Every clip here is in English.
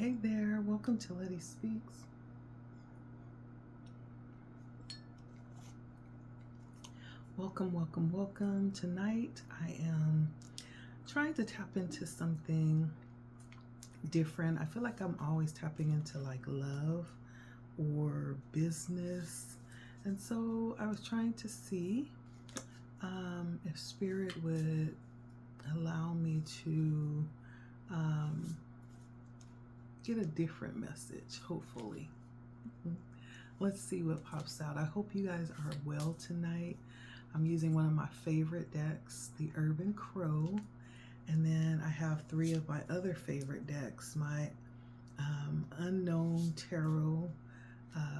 Hey there, welcome to LettiSpeaks. Welcome. Tonight I am trying to tap into something different. I feel like I'm always tapping into like love or business. And so I was trying to see if Spirit would allow me to get a different message, hopefully. Let's see what pops out. I hope you guys are well tonight. I'm using one of my favorite decks, the Urban Crow, and then I have three of my other favorite decks, my Unknown Tarot,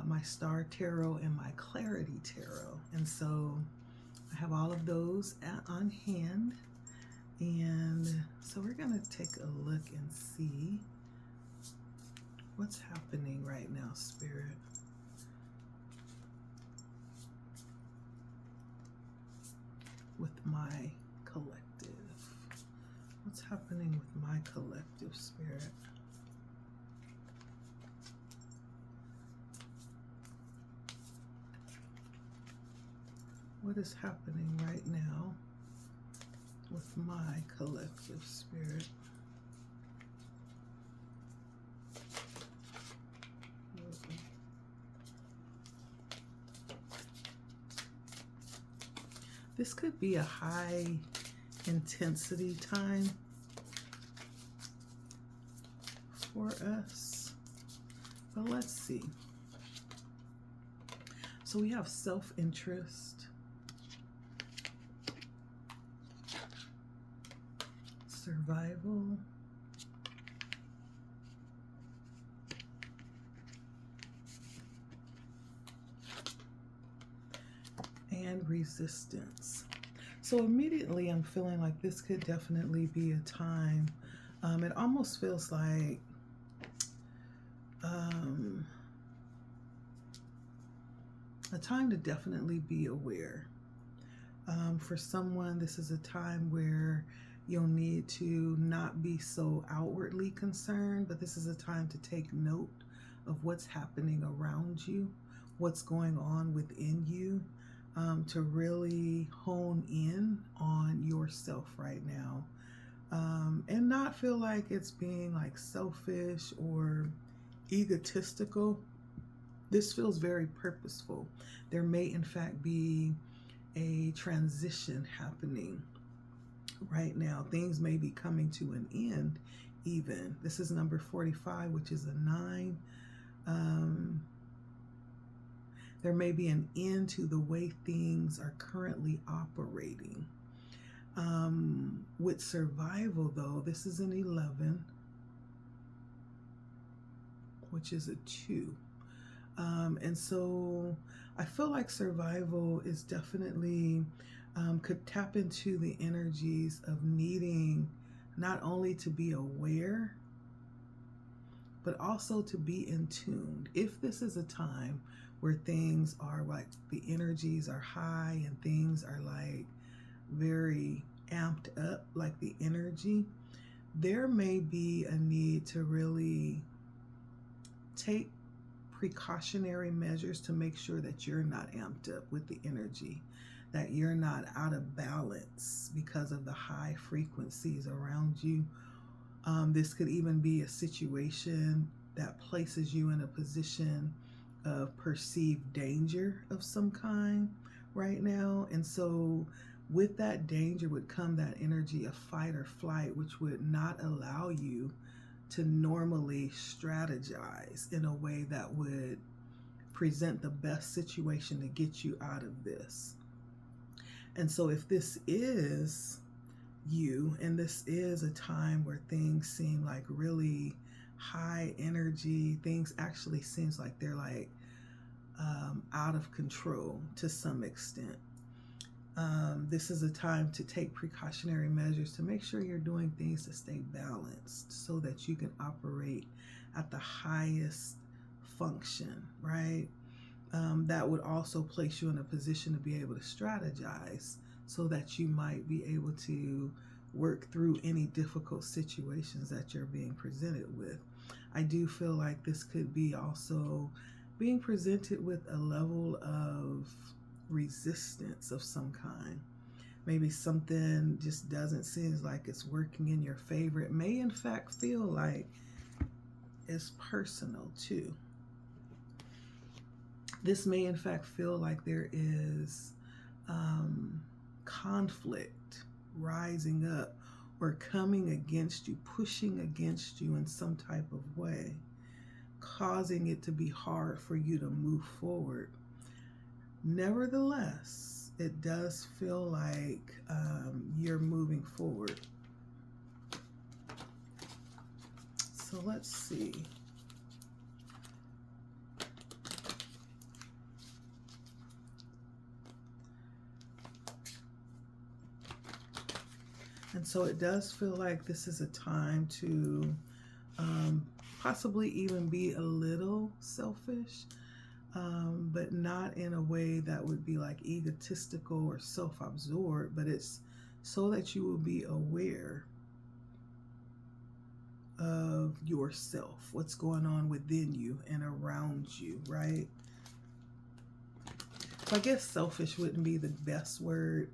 my Star Tarot, and my Clarity Tarot. And so I have all of those on hand. And so we're going to take a look and see what's happening right now, Spirit. With my collective. What's happening with my collective, Spirit? What is happening right now with my collective, Spirit? This could be a high intensity time for us, but let's see. So we have self-interest, survival, and resistance. So immediately I'm feeling like this could definitely be a time. It almost feels like a time to definitely be aware. For someone, this is a time where you'll need to not be so outwardly concerned, but this is a time to take note of what's happening around you, what's going on within you, to really hone in on yourself right now, and not feel like it's being like selfish or egotistical. This feels very purposeful. There may in fact be a transition happening right now. Things may be coming to an end even. This is number 45, which is a 9. There may be an end to the way things are currently operating. With survival, though, this is an 11, which is a 2. And so I feel like survival is definitely, could tap into the energies of needing not only to be aware, but also to be in tune. If this is a time where things are like the energies are high and things are like very amped up, like the energy, there may be a need to really take precautionary measures to make sure that you're not amped up with the energy, that you're not out of balance because of the high frequencies around you. This could even be a situation that places you in a position of perceived danger of some kind right now. And so with that danger would come that energy of fight or flight, which would not allow you to normally strategize in a way that would present the best situation to get you out of this. And so if this is you, and this is a time where things seem like really high energy, things actually seems like they're like out of control to some extent. This is a time to take precautionary measures to make sure you're doing things to stay balanced so that you can operate at the highest function, right? That would also place you in a position to be able to strategize so that you might be able to work through any difficult situations that you're being presented with. I do feel like this could be also being presented with a level of resistance of some kind. Maybe something just doesn't seem like it's working in your favor. It may in fact feel like it's personal too. This may in fact feel like there is conflict rising up or coming against you, pushing against you in some type of way, causing it to be hard for you to move forward. Nevertheless, it does feel like you're moving forward. So let's see. And so it does feel like this is a time to possibly even be a little selfish, but not in a way that would be like egotistical or self-absorbed, but it's so that you will be aware of yourself, what's going on within you and around you, right? So I guess selfish wouldn't be the best word.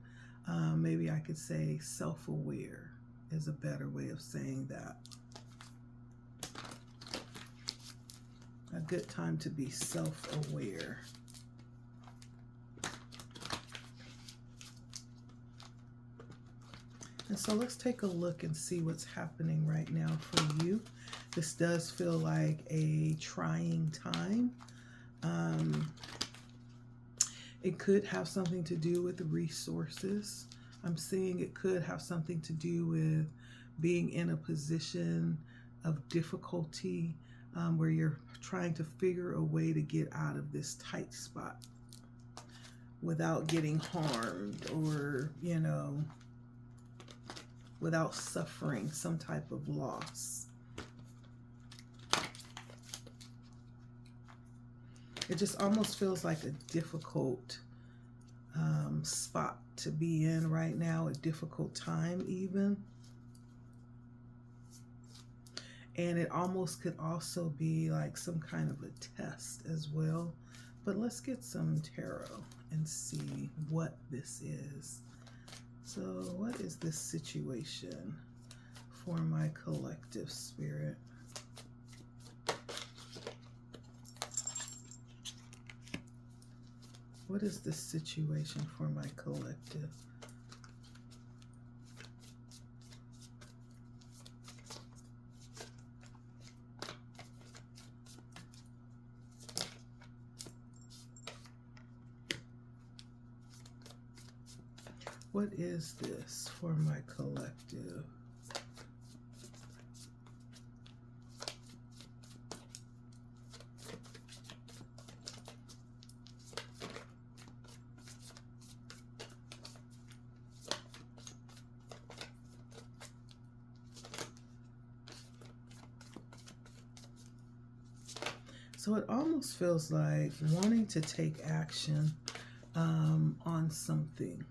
Maybe I could say self-aware is a better way of saying that. A good time to be self-aware. And so let's take a look and see what's happening right now for you. This does feel like a trying time. It could have something to do with resources. I'm seeing it could have something to do with being in a position of difficulty where you're trying to figure a way to get out of this tight spot without getting harmed or, you know, without suffering some type of loss. It just almost feels like a difficult spot to be in right now, a difficult time even. And it almost could also be like some kind of a test as well. But let's get some tarot and see what this is. So what is this situation for my collective spirit? What is this situation for my collective? What is this for my collective? So it almost feels like wanting to take action on something.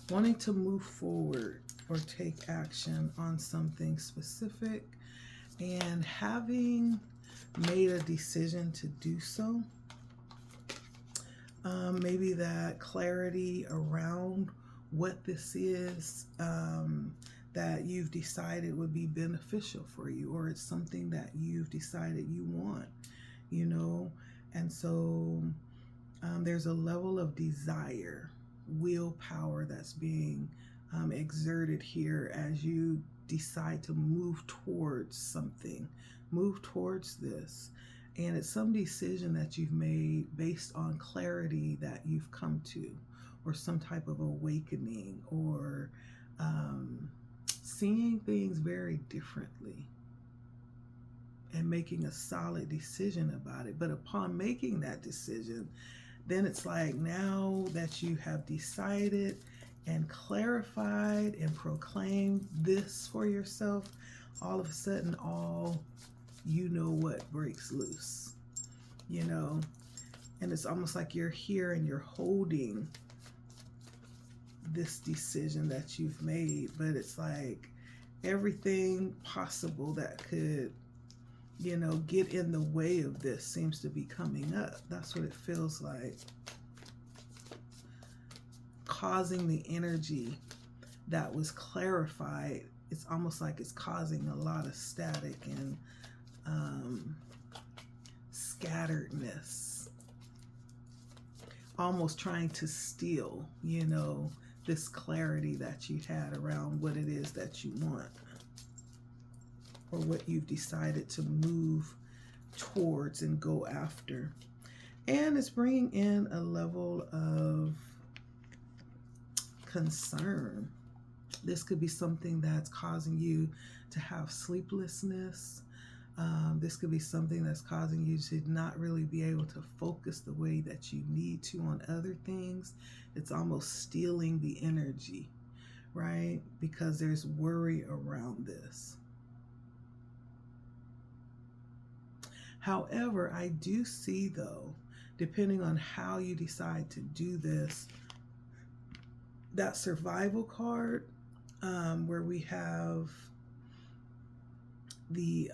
Wanting to move forward or take action on something specific and having made a decision to do so. Maybe that clarity around what this is that you've decided would be beneficial for you, or it's something that you've decided you want, you know. And so there's a level of desire, willpower that's being exerted here as you decide to move towards something, move towards this. And it's some decision that you've made based on clarity that you've come to, or some type of awakening, or seeing things very differently and making a solid decision about it. But upon making that decision, then it's like, now that you have decided and clarified and proclaimed this for yourself, all of a sudden, you know what breaks loose, you know. And it's almost like you're here and you're holding this decision that you've made, but it's like everything possible that could, you know, get in the way of this seems to be coming up. That's what it feels like. Causing the energy that was clarified. It's almost like it's causing a lot of static and scatteredness. Almost trying to steal, you know, this clarity that you had around what it is that you want, or what you've decided to move towards and go after. And it's bringing in a level of concern. This could be something that's causing you to have sleeplessness. This could be something that's causing you to not really be able to focus the way that you need to on other things. It's almost stealing the energy, right? Because there's worry around this. However, I do see, though, depending on how you decide to do this, that survival card, where we have the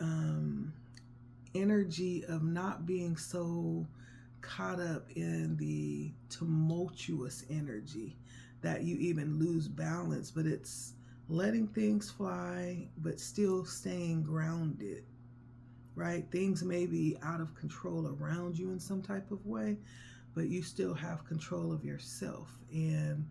energy of not being so caught up in the tumultuous energy that you even lose balance, but it's letting things fly, but still staying grounded, right? Things may be out of control around you in some type of way, but you still have control of yourself. And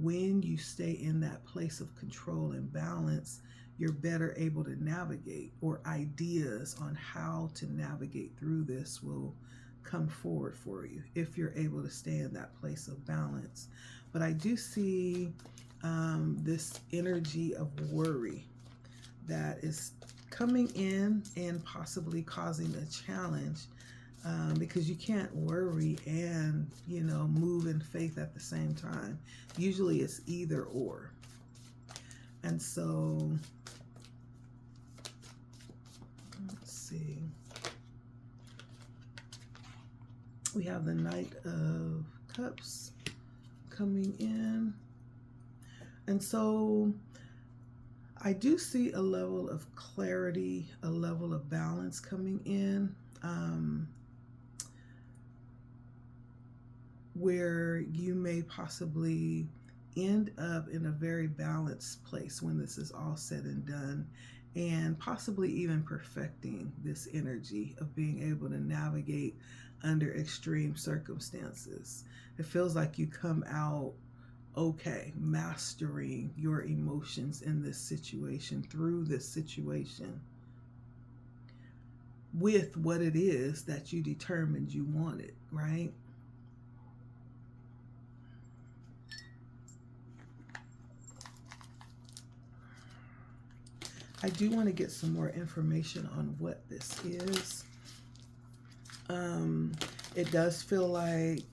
when you stay in that place of control and balance, you're better able to navigate, or ideas on how to navigate through this will come forward for you if you're able to stay in that place of balance. But I do see this energy of worry that is coming in and possibly causing a challenge, because you can't worry and, you know, move in faith at the same time. Usually it's either or. And so, let's see. We have the Knight of Cups coming in. And so I do see a level of clarity, a level of balance coming in, where you may possibly end up in a very balanced place when this is all said and done, and possibly even perfecting this energy of being able to navigate under extreme circumstances. It feels like you come out okay, mastering your emotions in this situation, through this situation, with what it is that you determined you wanted, right? I do want to get some more information on what this is. It does feel like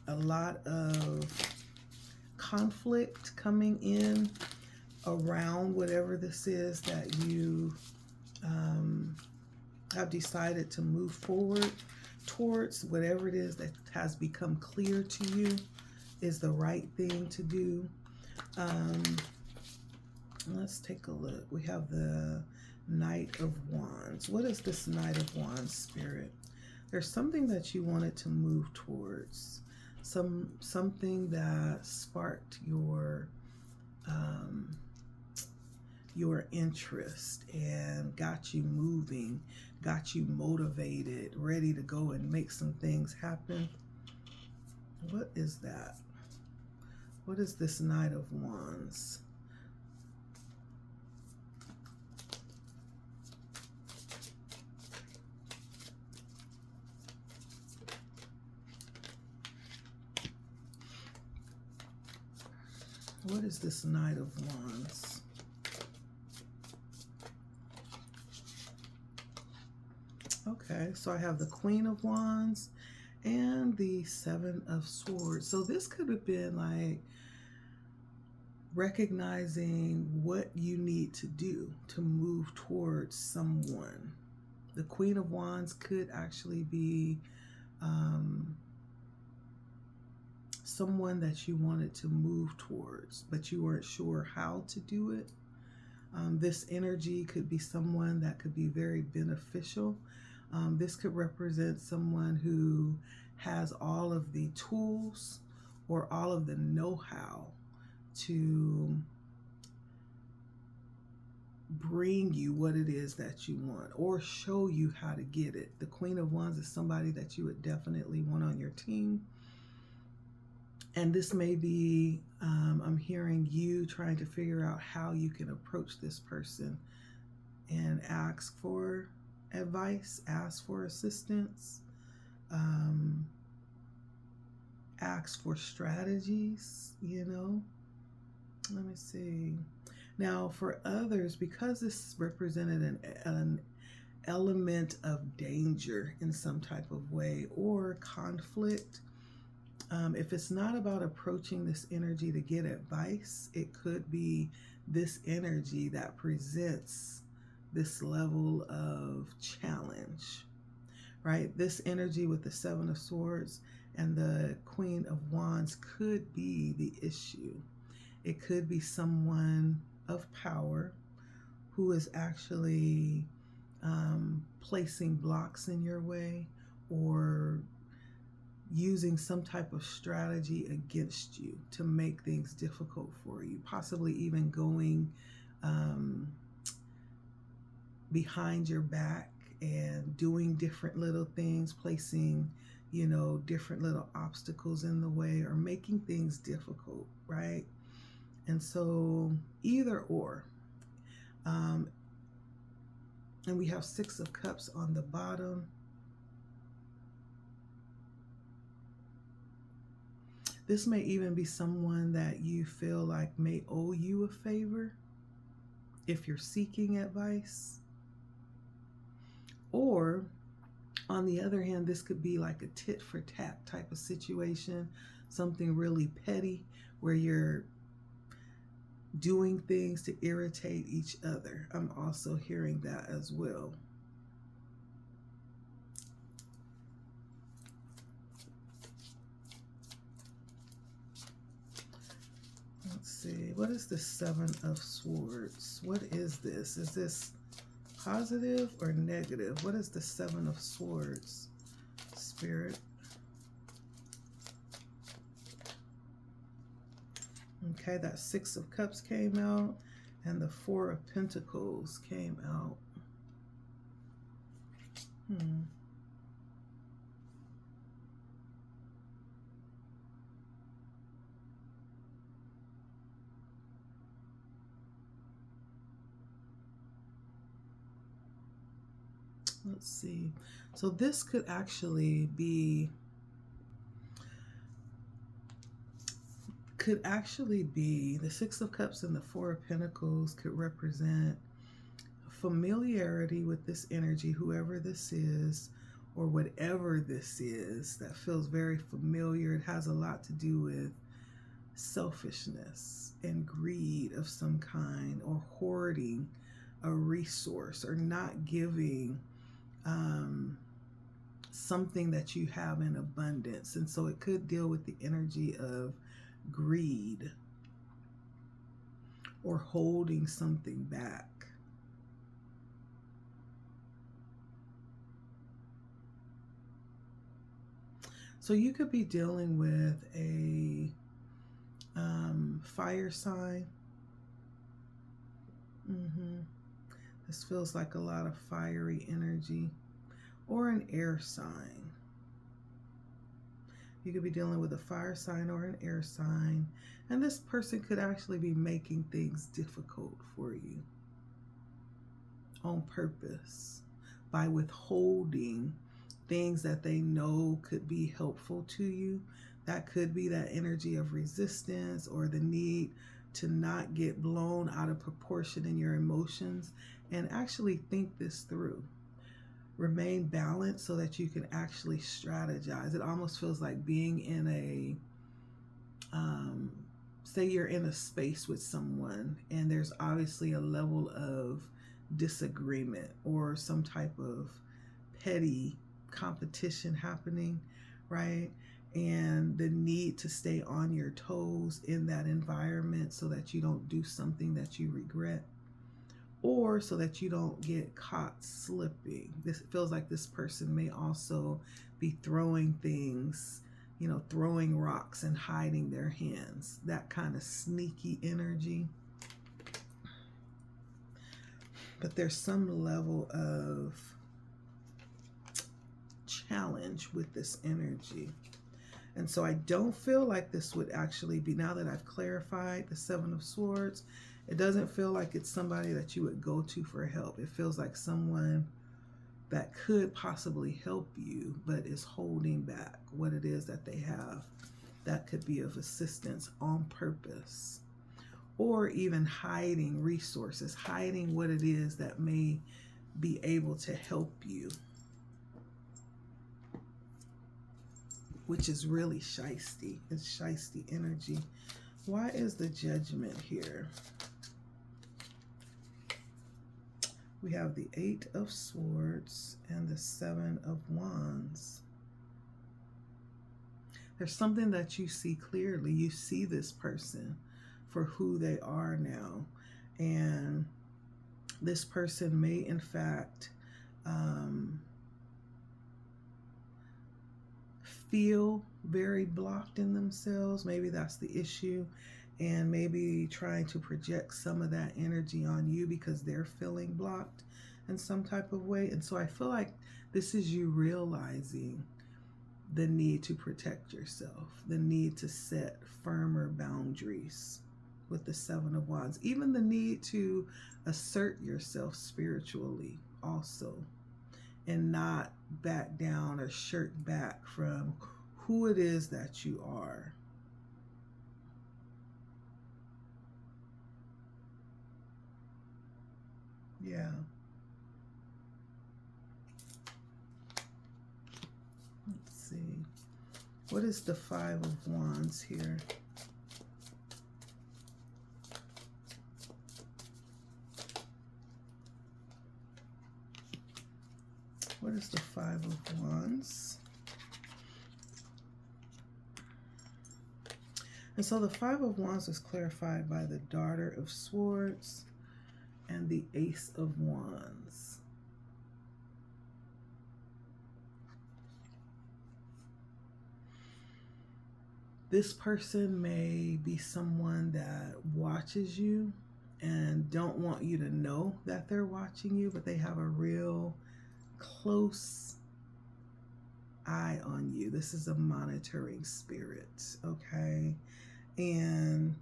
a lot of conflict coming in around whatever this is that you have decided to move forward towards. Whatever it is that has become clear to you is the right thing to do. Let's take a look. We have the Knight of Wands. What is this Knight of Wands, Spirit? There's something that you wanted to move towards. Something that sparked your interest and got you moving, got you motivated, ready to go and make some things happen. What is that? What is this Knight of Wands? What is this Knight of Wands? Okay, so I have the Queen of Wands and the Seven of Swords. So this could have been like recognizing what you need to do to move towards someone. The Queen of Wands could actually be someone that you wanted to move towards, but you weren't sure how to do it. This energy could be someone that could be very beneficial. This could represent someone who has all of the tools or all of the know-how to bring you what it is that you want or show you how to get it. The Queen of Wands is somebody that you would definitely want on your team. And this may be, I'm hearing you trying to figure out how you can approach this person and ask for advice, ask for assistance, ask for strategies, you know. Let me see. Now, for others, because this represented an element of danger in some type of way or conflict, if it's not about approaching this energy to get advice, it could be this energy that presents this level of challenge, right? This energy with the Seven of Swords and the Queen of Wands could be the issue. It could be someone of power who is actually placing blocks in your way or using some type of strategy against you to make things difficult for you, possibly even going behind your back and doing different little things, placing, you know, different little obstacles in the way or making things difficult, right? And so either or. And we have Six of Cups on the bottom. This may even be someone that you feel like may owe you a favor if you're seeking advice. Or on the other hand, this could be like a tit for tat type of situation, something really petty where you're doing things to irritate each other. I'm also hearing that as well. Let's see, what is the Seven of Swords? What is this? Is this positive or negative? What is the Seven of Swords, Spirit? Okay, that Six of Cups came out and the Four of Pentacles came out. Let's see. So this could actually be the Six of Cups and the Four of Pentacles could represent familiarity with this energy, whoever this is or whatever this is that feels very familiar. It has a lot to do with selfishness and greed of some kind, or hoarding a resource, or not giving something that you have in abundance. And so it could deal with the energy of greed or holding something back. So you could be dealing with a fire sign. This feels like a lot of fiery energy. Or an air sign. You could be dealing with a fire sign or an air sign. And this person could actually be making things difficult for you on purpose by withholding things that they know could be helpful to you. That could be that energy of resistance or the need to not get blown out of proportion in your emotions, and actually think this through. Remain balanced so that you can actually strategize. It almost feels like being in a, say you're in a space with someone and there's obviously a level of disagreement or some type of petty competition happening, right? And the need to stay on your toes in that environment so that you don't do something that you regret. or so that you don't get caught slipping. This feels like this person may also be throwing things, you know, throwing rocks and hiding their hands. That kind of sneaky energy. But there's some level of challenge with this energy. And so I don't feel like this would actually be, now that I've clarified the Seven of Swords, it doesn't feel like it's somebody that you would go to for help. It feels like someone that could possibly help you, but is holding back what it is that they have that could be of assistance on purpose. Or even hiding resources, hiding what it is that may be able to help you, which is really shisty. It's shisty energy. Why is the Judgment here? We have the Eight of Swords and the Seven of Wands. There's something that you see clearly. You see this person for who they are now. And this person may, in fact, feel very blocked in themselves. Maybe that's the issue. And maybe trying to project some of that energy on you because they're feeling blocked in some type of way. And so I feel like this is you realizing the need to protect yourself, the need to set firmer boundaries with the Seven of Wands, even the need to assert yourself spiritually also, and not back down or shirk back from who it is that you are. Yeah. Let's see. What is the Five of Wands here? What is the Five of Wands? And so the Five of Wands is clarified by the Daughter of Swords and the Ace of Wands. This person may be someone that watches you and don't want you to know that they're watching you, but they have a real close eye on you. This is a monitoring spirit, okay? And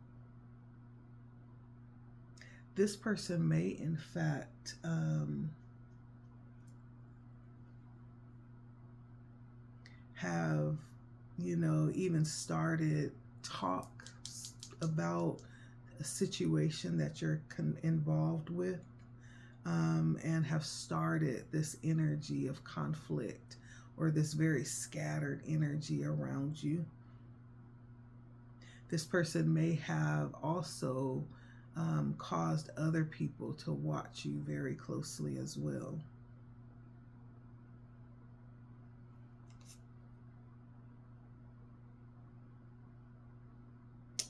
this person may, in fact, have, you know, even started talks about a situation that you're involved with, and have started this energy of conflict or this very scattered energy around you. This person may have also caused other people to watch you very closely as well.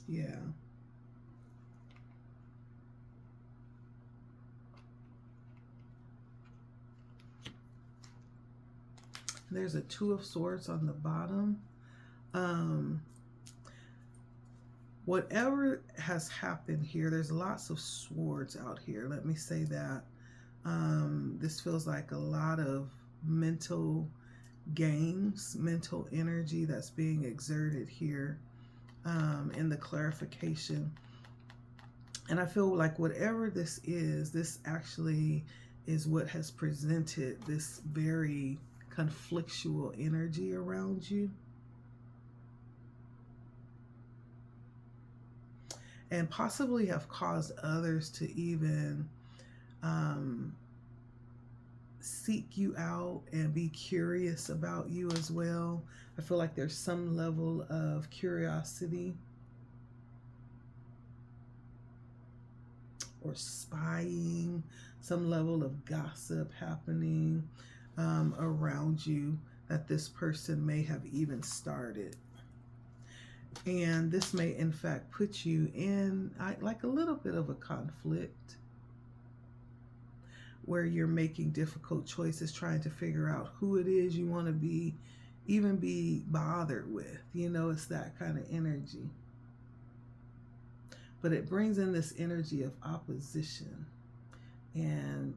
Yeah. There's a Two of Swords on the bottom. Whatever has happened here, there's lots of swords out here. Let me say that. This feels like a lot of mental games, mental energy that's being exerted here in the clarification. And I feel like whatever this is, this actually is what has presented this very conflictual energy around you. And possibly have caused others to even seek you out and be curious about you as well. I feel like there's some level of curiosity or spying, some level of gossip happening around you that this person may have even started. And this may, in fact, put you in like a little bit of a conflict. where you're making difficult choices, trying to figure out who it is you want to be, even be bothered with. You know, it's that kind of energy. But it brings in this energy of opposition and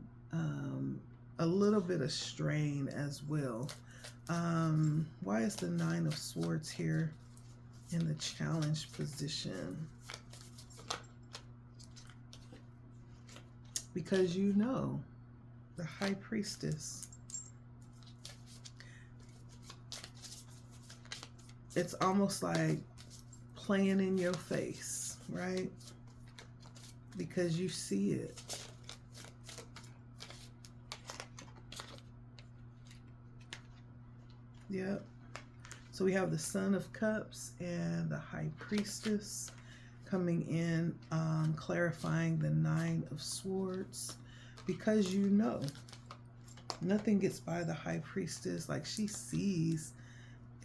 a little bit of strain as well. Why is the Nine of Swords here in the challenge position? Because you know, the High Priestess. It's almost like playing in your face, right? Because you see it. Yep. So we have the Son of Cups and the High Priestess coming in, clarifying the Nine of Swords. Because you know, nothing gets by the High Priestess. Like, she sees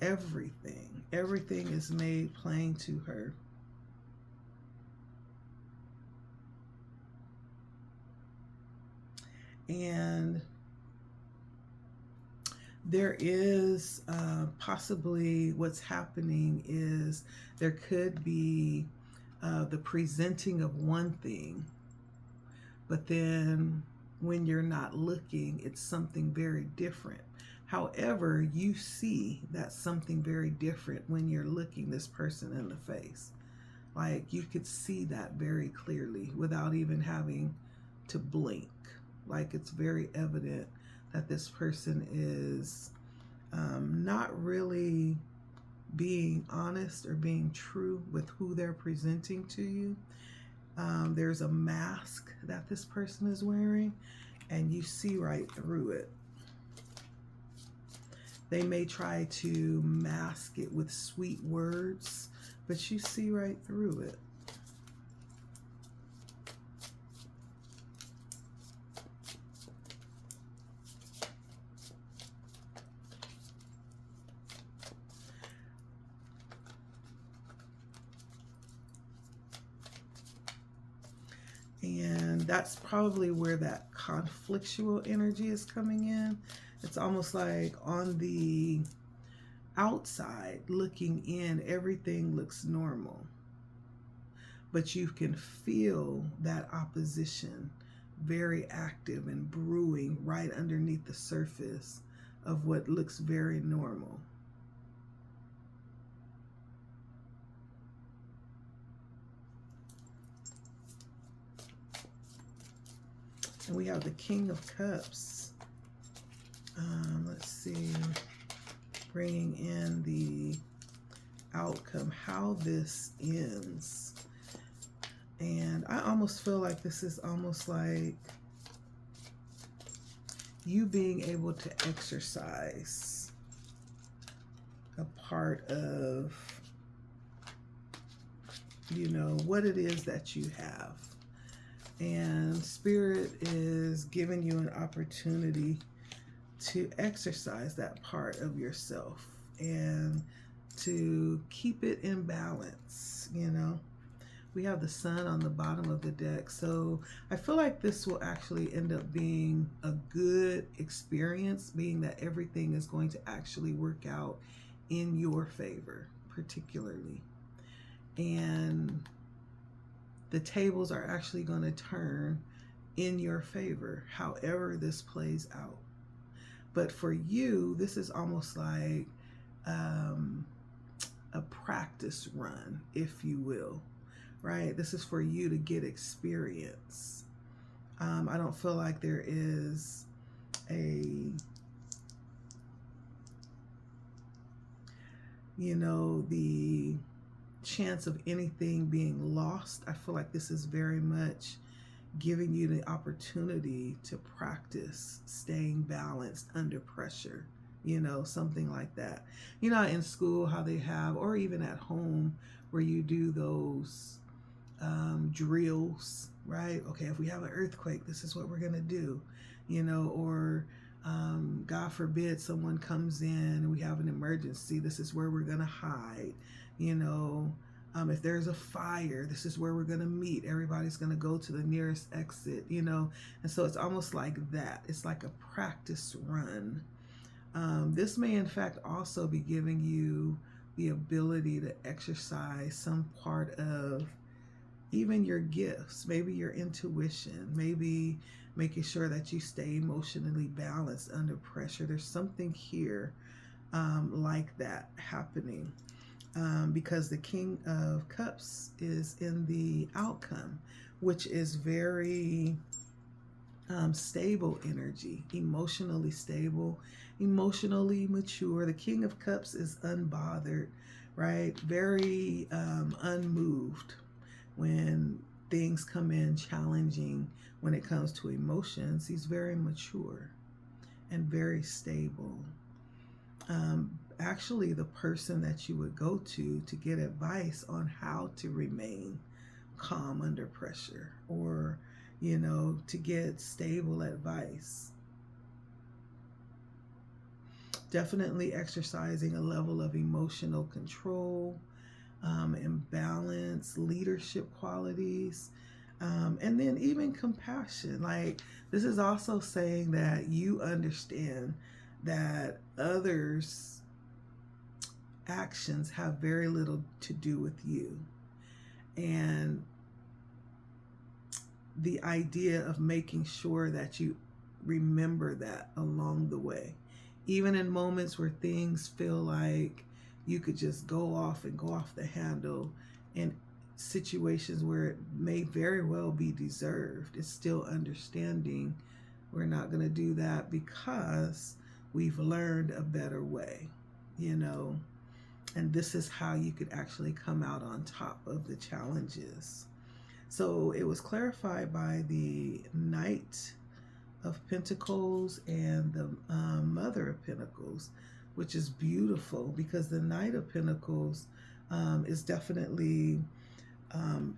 everything. Everything is made plain to her. And there is possibly what's happening is there could be the presenting of one thing, but then when you're not looking, it's something very different. However, you see that something very different when you're looking this person in the face. Like, you could see that very clearly without even having to blink. Like, it's very evident that this person is not really being honest or being true with who they're presenting to you. There's a mask that this person is wearing, and you see right through it. They may try to mask it with sweet words, but you see right through it. And that's probably where that conflictual energy is coming in. It's almost like on the outside, looking in, everything looks normal. But you can feel that opposition very active and brewing right underneath the surface of what looks very normal. And we have the King of Cups. Let's see, bringing in the outcome, how this ends. And I almost feel like this is almost like you being able to exercise a part of, you know, what it is that you have. And Spirit is giving you an opportunity to exercise that part of yourself and to keep it in balance, you know. We have the Sun on the bottom of the deck. So I feel like this will actually end up being a good experience, being that everything is going to actually work out in your favor, particularly. And the tables are actually going to turn in your favor, however this plays out. But for you, this is almost like a practice run, if you will, right? This is for you to get experience. I don't feel like there is a, you know, the chance of anything being lost. I feel like this is very much giving you the opportunity to practice staying balanced under pressure, you know, something like that. You know, in school, how they have, or even at home, where you do those drills, right? Okay, if we have an earthquake, this is what we're going to do, you know, or God forbid someone comes in and we have an emergency, this is where we're going to hide, you know. If there's a fire, this is where we're going to meet. Everybody's going to go to the nearest exit, And so it's almost like that. It's like a practice run. This may, in fact, also be giving you the ability to exercise some part of even your gifts, maybe your intuition, maybe making sure that you stay emotionally balanced under pressure. There's something here like that happening. Because the King of Cups is in the outcome, which is very stable energy, emotionally stable, emotionally mature. The King of Cups is unbothered, right? Very unmoved when things come in challenging. When it comes to emotions, he's very mature and very stable. Actually, the person that you would go to get advice on how to remain calm under pressure, or to get stable advice. Definitely exercising a level of emotional control, and balance, leadership qualities, and then even compassion. Like, this is also saying that you understand that others' actions have very little to do with you. And the idea of making sure that you remember that along the way, even in moments where things feel like you could just go off the handle, in situations where it may very well be deserved. It's still understanding we're not going to do that because we've learned a better way, and this is how you could actually come out on top of the challenges. So it was clarified by the Knight of Pentacles and the Mother of Pentacles, which is beautiful, because the Knight of Pentacles is definitely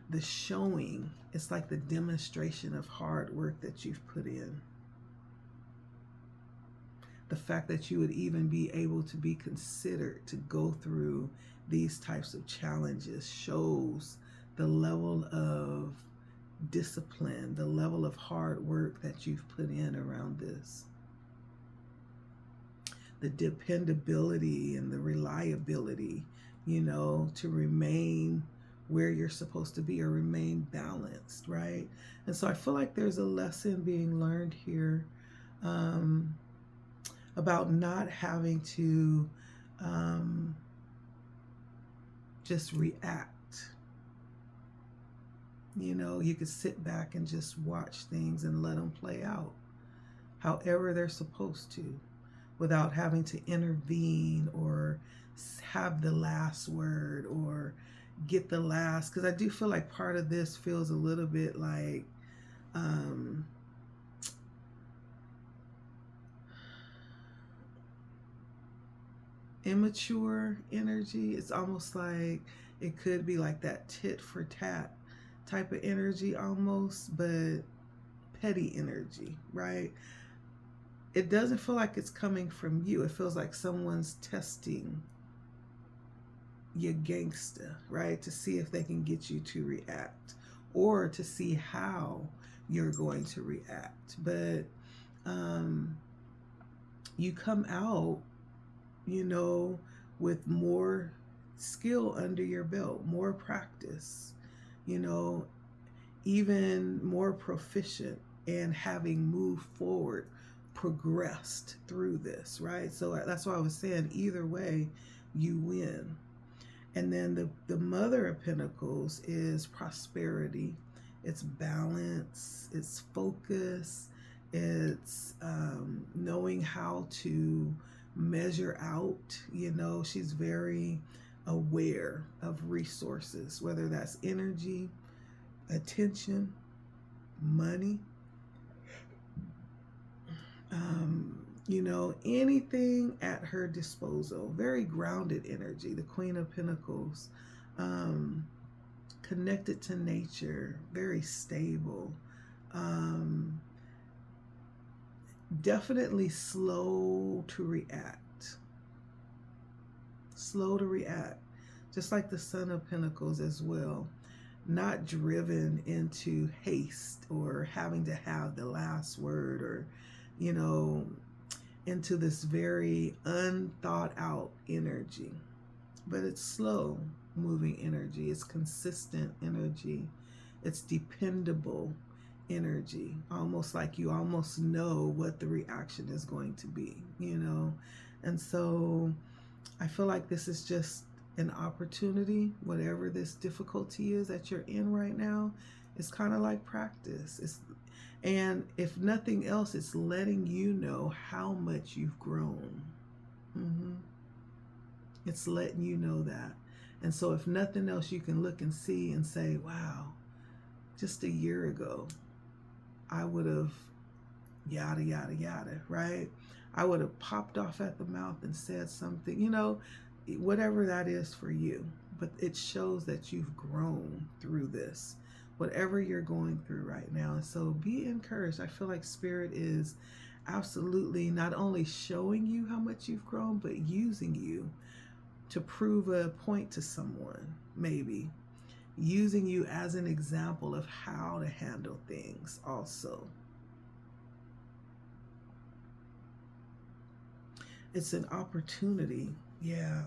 the showing. It's like the demonstration of hard work that you've put in. The fact that you would even be able to be considered to go through these types of challenges shows the level of discipline, the level of hard work that you've put in around this. The dependability and the reliability, to remain where you're supposed to be, or remain balanced, right? And so I feel like there's a lesson being learned here about not having to just react. You could sit back and just watch things and let them play out however they're supposed to, without having to intervene or have the last word or get the last. Because I do feel like part of this feels a little bit like immature energy. It's almost like it could be like that tit for tat type of energy almost, but petty energy, right? It doesn't feel like it's coming from you. It feels like someone's testing your gangsta, right? To see if they can get you to react, or to see how you're going to react. But you come out, with more skill under your belt, more practice, even more proficient, and having moved forward, progressed through this, right? So that's why I was saying either way, you win. And then the Mother of Pentacles is prosperity, it's balance, it's focus, it's knowing how to measure out. She's very aware of resources, whether that's energy, attention, money, anything at her disposal. Very grounded energy. The Queen of Pentacles, connected to nature, very stable, definitely slow to react. just like the Son of Pentacles as well. Not driven into haste or having to have the last word, or, you know, into this very unthought out energy. But it's slow moving energy. It's consistent energy. It's dependable energy. Almost like you almost know what the reaction is going to be, you know. And so I feel like this is just an opportunity. Whatever this difficulty is that you're in right now, it's kind of like practice. And if nothing else, it's letting you know how much you've grown. It's letting you know that. And so if nothing else, you can look and see and say, wow, just a year ago, I would have yada, yada, yada, right? I would have popped off at the mouth and said something, you know, whatever that is for you. But it shows that you've grown through this, whatever you're going through right now. And so be encouraged. I feel like Spirit is absolutely not only showing you how much you've grown, but using you to prove a point to someone, maybe. Using you as an example of how to handle things also. It's an opportunity, yeah.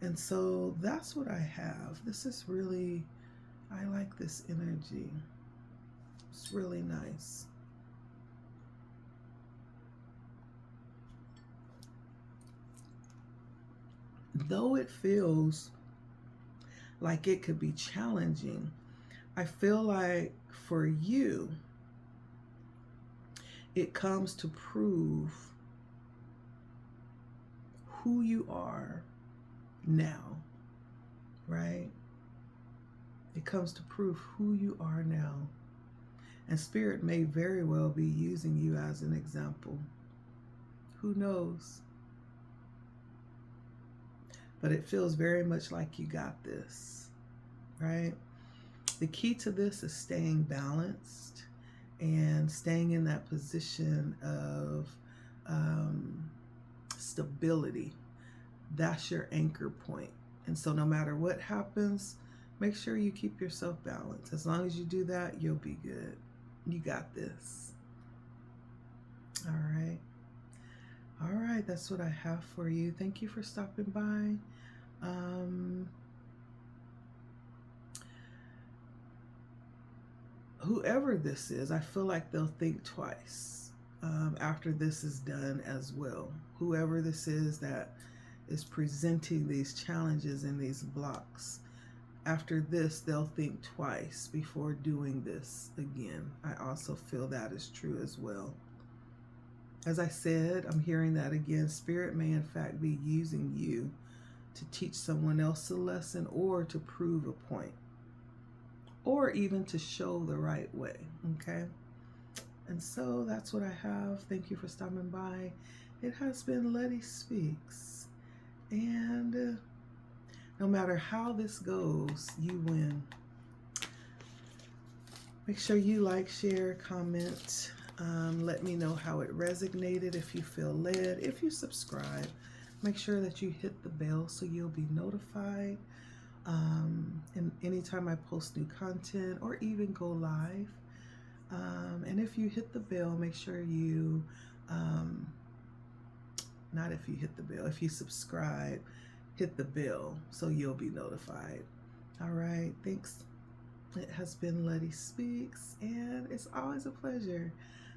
And so that's what I have. This is really, I like this energy. It's really nice. Though it feels like it could be challenging, I feel like for you, it comes to prove who you are now, right? It comes to prove who you are now. And Spirit may very well be using you as an example. Who knows? But it feels very much like you got this, right? The key to this is staying balanced and staying in that position of stability. That's your anchor point. And so no matter what happens, make sure you keep yourself balanced. As long as you do that, you'll be good. You got this. All right. All right, that's what I have for you. Thank you for stopping by. Whoever this is, I feel like they'll think twice after this is done as well. Whoever this is that is presenting these challenges and these blocks, after this, they'll think twice before doing this again. I also feel that is true as well. As I said, I'm hearing that again. Spirit may in fact be using you to teach someone else a lesson, or to prove a point, or even to show the right way, okay? And so that's what I have. Thank you for stopping by. It has been LettiSpeaks. And no matter how this goes, you win. Make sure you like, share, comment. Let me know how it resonated, if you feel led. If you subscribe, make sure that you hit the bell so you'll be notified. And anytime I post new content or even go live. And if you hit the bell, make sure you, not if you hit the bell, if you subscribe, hit the bell so you'll be notified. All right, thanks. It has been LettiSpeaks, and it's always a pleasure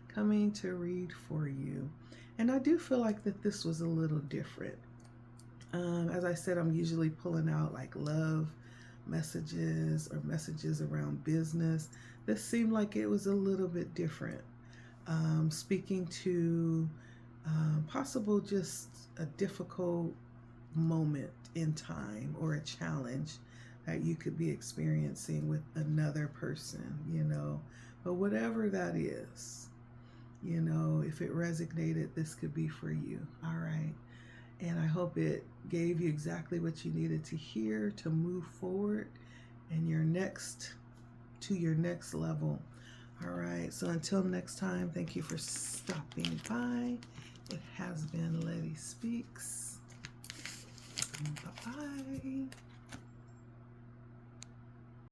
coming to read for you. And I do feel like that this was a little different. As I said, I'm usually pulling out like love messages or messages around business. This seemed like it was a little bit different. Speaking to possible just a difficult moment in time or a challenge that you could be experiencing with another person, you know. But whatever that is, you know, if it resonated, this could be for you. All right. And I hope it gave you exactly what you needed to hear to move forward and your next level. All right. So until next time, thank you for stopping by. It has been LettiSpeaks. Bye-bye.